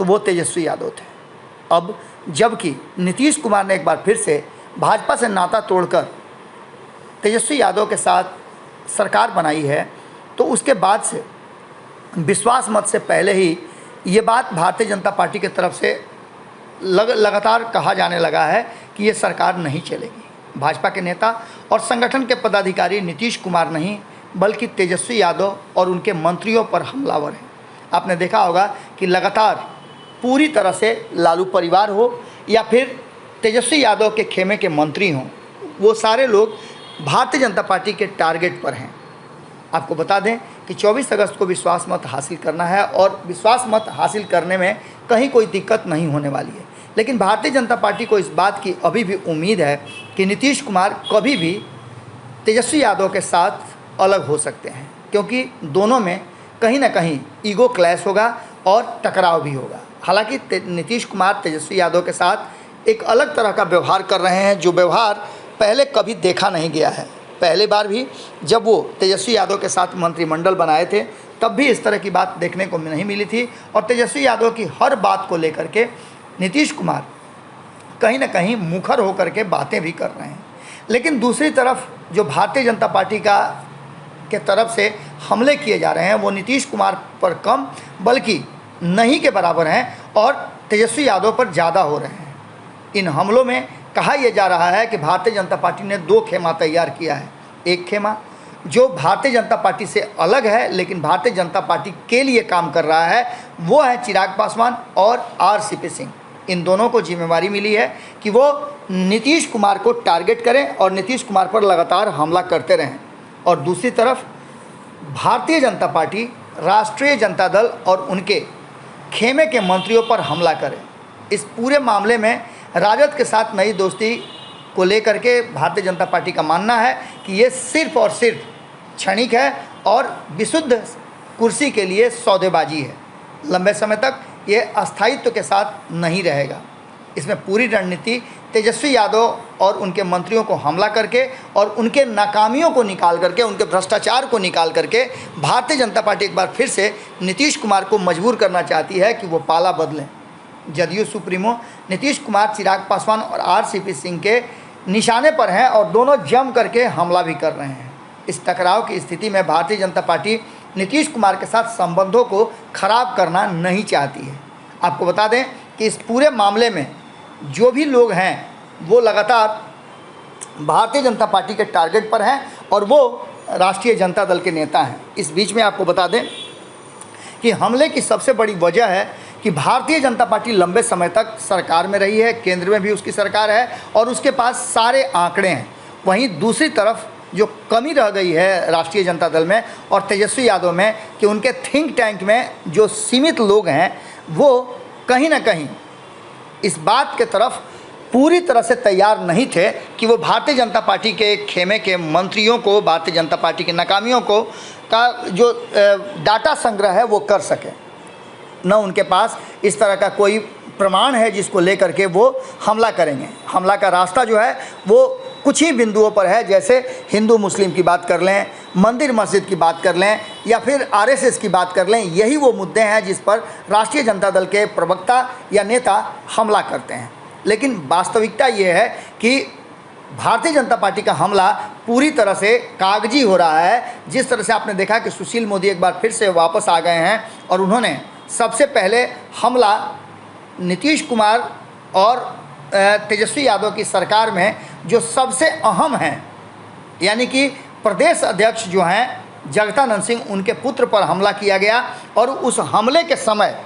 तो वो तेजस्वी यादव थे। अब जबकि नीतीश कुमार ने एक बार फिर से भाजपा से नाता तोड़कर तेजस्वी यादव के साथ सरकार बनाई है, तो उसके बाद से विश्वास मत से पहले ही ये बात भारतीय जनता पार्टी की तरफ से लगातार कहा जाने लगा है कि ये सरकार नहीं चलेगी। भाजपा के नेता और संगठन के पदाधिकारी नीतीश कुमार नहीं बल्कि तेजस्वी यादव और उनके मंत्रियों पर हमलावर हैं। आपने देखा होगा कि लगातार पूरी तरह से लालू परिवार हो या फिर तेजस्वी यादव के खेमे के मंत्री हों, वो सारे लोग भारतीय जनता पार्टी के टारगेट पर हैं। आपको बता दें कि 24 अगस्त को विश्वास मत हासिल करना है और विश्वास मत हासिल करने में कहीं कोई दिक्कत नहीं होने वाली है। लेकिन भारतीय जनता पार्टी को इस बात की अभी भी उम्मीद है कि नीतीश कुमार कभी भी तेजस्वी यादव के साथ अलग हो सकते हैं, क्योंकि दोनों में कहीं ना कहीं ईगो क्लैश होगा और टकराव भी होगा। हालांकि नीतीश कुमार तेजस्वी यादव के साथ एक अलग तरह का व्यवहार कर रहे हैं, जो व्यवहार पहले कभी देखा नहीं गया है। पहले बार भी जब वो तेजस्वी यादव के साथ मंत्रिमंडल बनाए थे तब भी इस तरह की बात देखने को नहीं मिली थी, और तेजस्वी यादव की हर बात को लेकर के नीतीश कुमार कहीं ना कहीं मुखर होकर के बातें भी कर रहे हैं। लेकिन दूसरी तरफ जो भारतीय जनता पार्टी के तरफ से हमले किए जा रहे हैं वो नीतीश कुमार पर कम बल्कि नहीं के बराबर हैं और तेजस्वी यादव पर ज़्यादा हो रहे हैं। इन हमलों में कहा यह जा रहा है कि भारतीय जनता पार्टी ने 2 खेमा तैयार किया है। एक खेमा जो भारतीय जनता पार्टी से अलग है लेकिन भारतीय जनता पार्टी के लिए काम कर रहा है, वो है चिराग पासवान और आरसीपी सिंह। इन दोनों को जिम्मेवारी मिली है कि वो नीतीश कुमार को टारगेट करें और नीतीश कुमार पर लगातार हमला करते रहें। और दूसरी तरफ भारतीय जनता पार्टी, राष्ट्रीय जनता दल और उनके खेमे के मंत्रियों पर हमला करें। इस पूरे मामले में राजद के साथ नई दोस्ती को लेकर के भारतीय जनता पार्टी का मानना है कि ये सिर्फ और सिर्फ क्षणिक है और विशुद्ध कुर्सी के लिए सौदेबाजी है। लंबे समय तक ये अस्थायित्व के साथ नहीं रहेगा। इसमें पूरी रणनीति तेजस्वी यादव और उनके मंत्रियों को हमला करके और उनके नाकामियों को निकाल करके, उनके भ्रष्टाचार को निकाल करके भारतीय जनता पार्टी एक बार फिर से नीतीश कुमार को मजबूर करना चाहती है कि वो पाला बदलें। जदयू सुप्रीमो नीतीश कुमार चिराग पासवान और आरसीपी सिंह के निशाने पर हैं और दोनों जम करके हमला भी कर रहे हैं। इस टकराव की स्थिति में भारतीय जनता पार्टी नीतीश कुमार के साथ संबंधों को खराब करना नहीं चाहती है। आपको बता दें कि इस पूरे मामले में जो भी लोग हैं वो लगातार भारतीय जनता पार्टी के टारगेट पर हैं और वो राष्ट्रीय जनता दल के नेता हैं। इस बीच में आपको बता दें कि हमले की सबसे बड़ी वजह है कि भारतीय जनता पार्टी लंबे समय तक सरकार में रही है, केंद्र में भी उसकी सरकार है और उसके पास सारे आंकड़े हैं। वहीं दूसरी तरफ जो कमी रह गई है राष्ट्रीय जनता दल में और तेजस्वी यादव में कि उनके थिंक टैंक में जो सीमित लोग हैं वो कहीं ना कहीं इस बात के तरफ पूरी तरह से तैयार नहीं थे कि वो भारतीय जनता पार्टी के खेमे के मंत्रियों को, भारतीय जनता पार्टी के नाकामियों को का जो डाटा संग्रह है वो कर सके। न उनके पास इस तरह का कोई प्रमाण है जिसको लेकर के वो हमला करेंगे। हमला का रास्ता जो है वो कुछ ही बिंदुओं पर है, जैसे हिंदू मुस्लिम की बात कर लें, मंदिर मस्जिद की बात कर लें या फिर आरएसएस की बात कर लें। यही वो मुद्दे हैं जिस पर राष्ट्रीय जनता दल के प्रवक्ता या नेता हमला करते हैं। लेकिन वास्तविकता ये है कि भारतीय जनता पार्टी का हमला पूरी तरह से कागजी हो रहा है। जिस तरह से आपने देखा कि सुशील मोदी एक बार फिर से वापस आ गए हैं और उन्होंने सबसे पहले हमला नीतीश कुमार और तेजस्वी यादव की सरकार में जो सबसे अहम हैं, यानी कि प्रदेश अध्यक्ष जो हैं जगदानंद सिंह, उनके पुत्र पर हमला किया गया और उस हमले के समय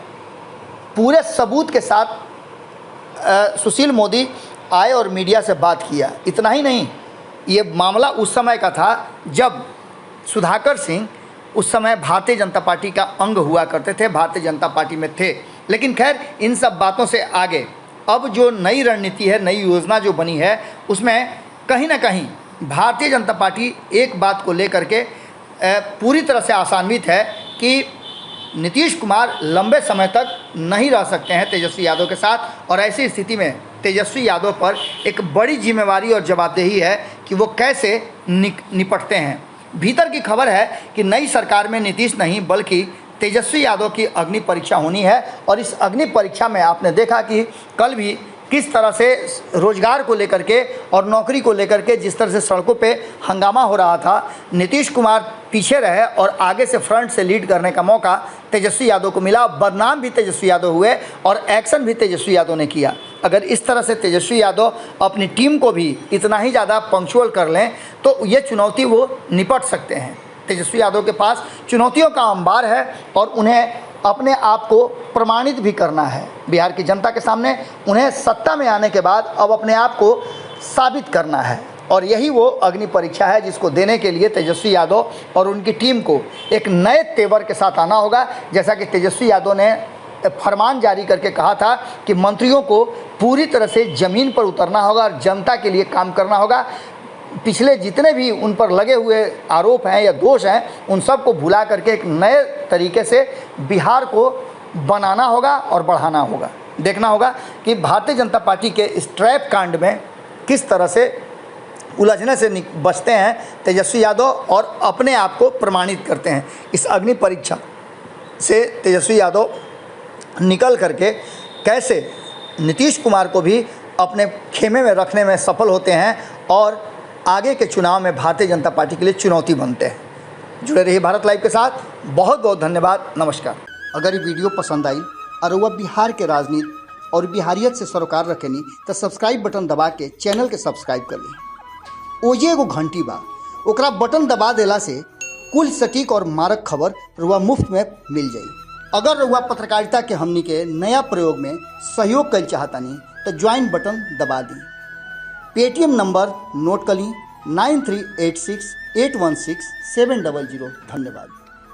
पूरे सबूत के साथ सुशील मोदी आए और मीडिया से बात किया। इतना ही नहीं, ये मामला उस समय का था जब सुधाकर सिंह उस समय भारतीय जनता पार्टी का अंग हुआ करते थे, भारतीय जनता पार्टी में थे। लेकिन खैर इन सब बातों से आगे अब जो नई रणनीति है, नई योजना जो बनी है, उसमें कहीं ना कहीं भारतीय जनता पार्टी एक बात को लेकर के पूरी तरह से आशान्वित है कि नीतीश कुमार लंबे समय तक नहीं रह सकते हैं तेजस्वी यादव के साथ। और ऐसी स्थिति में तेजस्वी यादव पर एक बड़ी जिम्मेवारी और जवाबदेही है कि वो कैसे निपटते हैं। भीतर की खबर है कि नई सरकार में नीतीश नहीं बल्कि तेजस्वी यादव की अग्नि परीक्षा होनी है। और इस अग्नि परीक्षा में आपने देखा कि कल भी किस तरह से रोजगार को लेकर के और नौकरी को लेकर के जिस तरह से सड़कों पे हंगामा हो रहा था, नीतीश कुमार पीछे रहे और आगे से फ्रंट से लीड करने का मौका तेजस्वी यादव को मिला। बदनाम भी तेजस्वी यादव हुए और एक्शन भी तेजस्वी यादव ने किया। अगर इस तरह से तेजस्वी यादव अपनी टीम को भी इतना ही ज़्यादा पंक्चुअल कर लें तो ये चुनौती वो निपट सकते हैं। तेजस्वी यादव के पास चुनौतियों का अंबार है और उन्हें अपने आप को प्रमाणित भी करना है बिहार की जनता के सामने। उन्हें सत्ता में आने के बाद अब अपने आप को साबित करना है और यही वो अग्नि परीक्षा है जिसको देने के लिए तेजस्वी यादव और उनकी टीम को एक नए तेवर के साथ आना होगा। जैसा कि तेजस्वी यादव ने फरमान जारी करके कहा था कि मंत्रियों को पूरी तरह से ज़मीन पर उतरना होगा और जनता के लिए काम करना होगा। पिछले जितने भी उन पर लगे हुए आरोप हैं या दोष हैं उन सब को भुला करके एक नए तरीके से बिहार को बनाना होगा और बढ़ाना होगा। देखना होगा कि भारतीय जनता पार्टी के इस ट्रैप कांड में किस तरह से उलझने से बचते हैं तेजस्वी यादव और अपने आप को प्रमाणित करते हैं। इस अग्नि परीक्षा से तेजस्वी यादव निकल करके कैसे नीतीश कुमार को भी अपने खेमे में रखने में सफल होते हैं और आगे के चुनाव में भारतीय जनता पार्टी के लिए चुनौती बनते हैं। जुड़े रहिए भारत लाइव के साथ। बहुत बहुत धन्यवाद। नमस्कार। अगर ये वीडियो पसंद आई और वह बिहार के राजनीति और बिहारियत से सरोकार रखेनी तो सब्सक्राइब बटन दबा के चैनल के सब्सक्राइब कर ली। ओजे एगो घंटी बा, ओकरा बटन दबा देला से कुल सटीक और मारक खबर रुआ मुफ्त में मिल जाई। अगर रुआ पत्रकारिता के हमनी के नया प्रयोग में सहयोग कर चाहतानी तो ज्वाइन बटन दबा दी। पेटीएम नंबर नोट कर ली 9386816700। धन्यवाद।